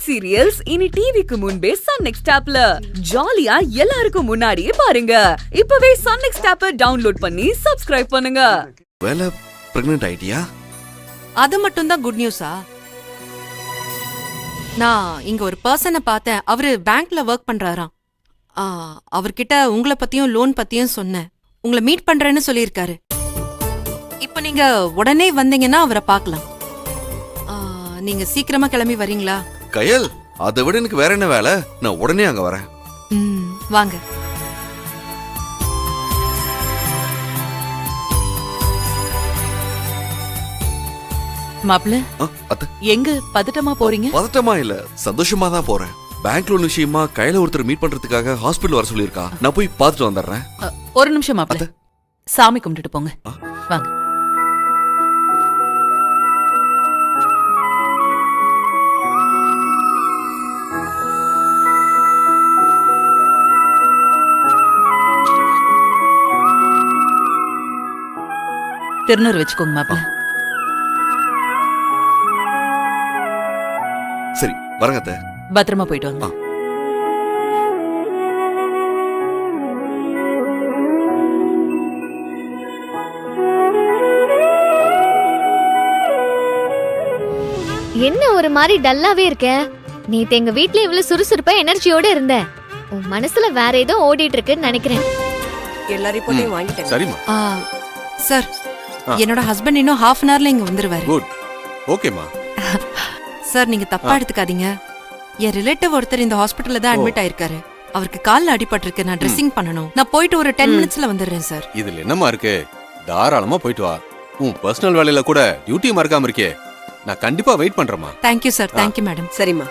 Web serials இனி டிவிக்கு முன்பே சன் நெக்ஸ்ட் ஆப்ல ஜாலியா எல்லாருக்கும் முன்னாடியே பாருங்க. இப்பவே சன் நெக்ஸ்ட் ஆப்பை டவுன்லோட் பண்ணி சப்ஸ்கிரைப் பண்ணுங்க. வேலை பிரெக்னன்ட் ஆயிட்டியா? அது மட்டும் தான் குட் நியூஸா? நான் இங்க ஒரு பர்சனை பார்த்தேன். அவரு பேங்க்ல ஒர்க் பண்றாராம். அவர்கிட்ட உங்களை பத்தியும் லோன் பத்தியும் சொன்னேன். உங்களை மீட் பண்றேன்னு சொல்லியிருக்காரு. இப்ப நீங்க உடனே வந்தீங்கன்னா அவரை பார்க்கலாம். நீங்க சீக்கிரமா கிளம்பி வரீங்களா? கயல், அதை விட எனக்கு வேற என்ன வேலை? நான் உடனே அங்க வரேன். வாங்க. மாப்ள, எங்க பதட்டமா போறீங்க? பதட்டமா இல்ல, சந்தோஷமா தான் போறேன். பேங்க் லோன் விஷயமா கையில ஒருத்தர் மீட் பண்றதுக்காக ஹாஸ்பிடல் வர சொல்லிருக்கா. நான் போய் பார்த்துட்டு வந்துடுறேன். ஒரு நிமிஷம் மாப்ள, சாமி கும்பிட்டுட்டு போங்க. வாங்க. திருநூறு வச்சுக்கோங்க மாப்ள. சரி, வரங்க. பத்திரமா போயிட்டு வாங்க. என்ன ஒரு மாதிரி டல்லாவே இருக்க? நேத்து எங்க வீட்ல இவ்வளவு சுறுசுறுப்பா எனர்ஜியோட இருந்த. உன் மனசுல வேற ஏதோ ஓடிட்டு இருக்குன்னு நினைக்கிறேன். எல்லா ரிப்போர்ட்டையும் வாங்கிட்டேன். சரிம்மா. சார், என்னோட ஹஸ்பண்ட் இன்னும் half an hourல இங்க வந்துருவாரு. குட். ஓகேமா. சார், நீங்க தப்பா எடுத்துக்காதீங்க. என் ரிலேட்டிவ் ஒருத்தர் இந்த ஹாஸ்பிடல்ல தான் அட்மிட் ஆயிருக்காரு. அவருக்கு கால்ல அடிபட்டிருக்கு. நான் ட்ரெஸ்ஸிங் பண்ணணும். நான் போயிட்டு ஒரு 10 மினிட்ஸ்ல வந்துடுறேன் சார். இதுல என்னமா இருக்கு? தாராளமா போயிட்டு வா. உன் பர்சனல் வேலையில கூட டியூட்டி மறக்காம இருக்கே. நான் கண்டிப்பா வெயிட் பண்றேமா. Thank you sir. Thank you madam. சரிம்மா.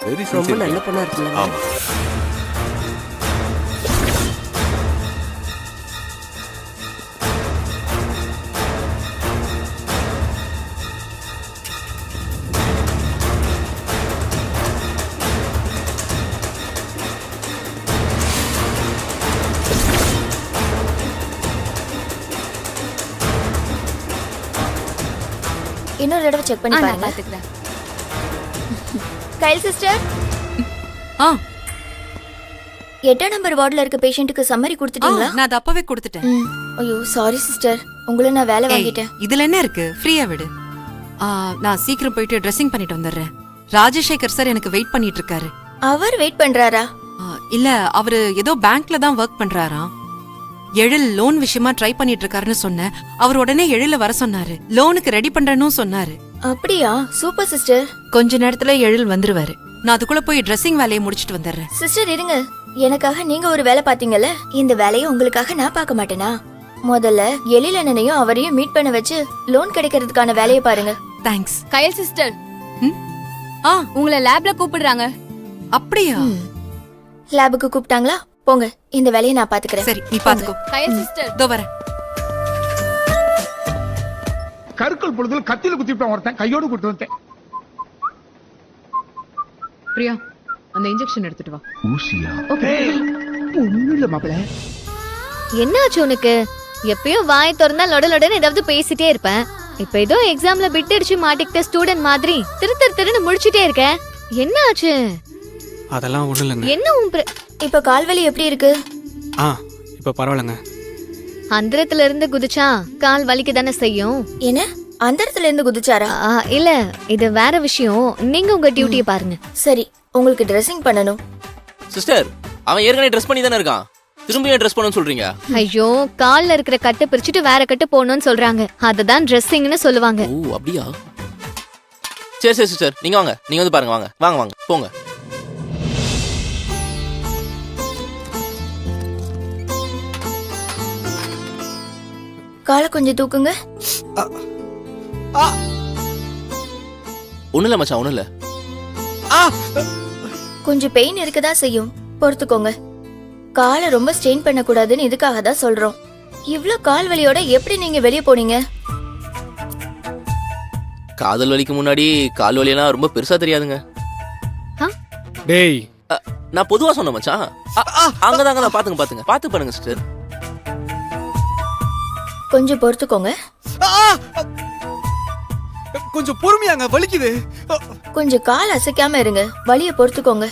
வெரி ரொம்ப நல்ல பொண்ணா இருக்குல்ல? ஆமா. இன்னொரு தடவை செக் பண்ணி பாருங்க. பாத்துக்கிறேன். கைல் சிஸ்டர், 8 நம்பர் வார்டுல இருக்க பேஷண்ட்டுக்கு சம்மரி கொடுத்துட்டீங்களா? நான் அது அப்பவே கொடுத்துட்டேன். ஐயோ சாரி சிஸ்டர், உங்களை நான் வேலை வாங்கிட்டேன். இதுல என்ன இருக்கு? ஃப்ரீயா விடு. நான் சீக்கிரம் போயிட்டு ட்ரெஸ்ஸிங் பண்ணிட்டு வந்துடுறேன். ராஜசேகர் சார் எனக்கு வெயிட் பண்ணிட்டு இருக்காரு. அவர் வெயிட் பண்றாரா? இல்ல, அவரு ஏதோ பேங்க்ல தான் ஒர்க் பண்றாராம். எழில் லோன் விஷயமா ட்ரை பண்ணிட்டு இருக்காருன்னு சொன்னேன். அவர் உடனே எழில வர சொன்னாரு. லோனுக்கு ரெடி பண்றேன்னு சொன்னாரு. அப்படியா? Super sister. கொஞ்ச நேரத்துல எழில் வந்துருவாரு. நான் அதுக்குள்ள போய் ட்ரெஸ்ஸிங் வேலையை முடிச்சிட்டு வந்துடுறேன். சிஸ்டர் இருங்க, எனக்காக நீங்க ஒரு வேலை பாத்தீங்கல்ல, இந்த வேலையை உங்களுக்காக நான் பார்க்க மாட்டேனா? முதல்ல எழிலனையும் அவரையும் மீட் பண்ண வச்சு லோன் கிடைக்கிறதுக்கான வேலையை பாருங்க. தேங்க்ஸ். கயல் சிஸ்டர், உங்களை லேப்ல கூப்பிடுறாங்க. அப்படியா? லேபுக்கு கூப்பிட்டாங்களா? போங்க, இந்த வேலையை நான் பாத்துக்கிறேன். சரி, நீ பாத்துக்கோ. கயல் சிஸ்டர், இதோ வரேன். கருக்கல் பொழுதுல கத்தியில குத்திட்டான் ஒருத்தன், கையோடு கூட்டு வந்தேன். பிரியா, அந்த இன்ஜெக்ஷன் எடுத்துட்டு வா. ஊசியா? ஒண்ணும் இல்ல மாப்பிள. என்னாச்சு உனக்கு? எப்பயும் வாய் திறந்தா லொடலொடன்னு ஏதாவது பேசிட்டே இருப்பேன். இப்ப ஏதோ எக்ஸாம்ல பிட் அடிச்சு மாட்டிக்கிட்ட ஸ்டூடெண்ட் மாதிரி திருன்னு முடிச்சிட்டே இருக்க. என்னாச்சு? அதெல்லாம் ஒண்ணும் இல்லைங்க. என்ன இப்ப கால்வலி எப்படி இருக்கு? இப்ப பரவாயில்லைங்க. அந்தரத்துல இருந்து குதிச்சா கால் வலிக்கு தானே செய்யும். என்ன அந்தரத்துல இருந்து குதிச்சாரா? இல்ல, இது வேற விஷயம். நீங்க உங்க டியூட்டியை பாருங்க. சரி, உங்களுக்கு ட்ரெஸ்ஸிங் பண்ணணும். சிஸ்டர், அவன் ஏற்கனவே ட்ரெஸ் பண்ணி தானே இருக்கான். திரும்பியும் ட்ரெஸ் பண்ணணும்னு சொல்றீங்க? ஐயோ, கால்ல இருக்கிற கட்டு பிரிச்சுட்டு வேற கட்டு போடணும்னு சொல்றாங்க. அததான் ட்ரெஸ்ஸிங்னு சொல்லுவாங்க. ஓ, அப்படியா? சரி சரி சிஸ்டர், நீங்க வாங்க. நீங்க வந்து பாருங்க. வாங்க வாங்க வாங்க, போங்க. காலை கொஞ்சம் தூக்குங்க. ஒண்ணு இல்ல மச்சான், ஒண்ணு இல்ல. கொஞ்சம் பெயின் இருக்கதா செய்யும், பொறுத்துக்கோங்க. காலை ரொம்ப ஸ்ட்ரெயின் பண்ண கூடாதுன்னு இதுக்காக தான் சொல்றோம். இவ்ளோ கால் வலியோட எப்படி நீங்க வெளியே போனீங்க? காதல் வலிக்கு முன்னாடி கால் வலியெல்லாம் ரொம்ப பெருசா தெரியாதுங்க. டேய், நான் பொதுவா சொன்னேன் மச்சான். அங்கதாங்க, பாத்துங்க பாத்து பண்ணுங்க சிஸ்டர். கொஞ்சம் பொறுத்துக்கோங்க. கொஞ்சம் பொறுமையாங்க, வலிக்குது. கொஞ்சம் கால் அசைக்காம இருங்க, வலிய பொறுத்துக்கோங்க.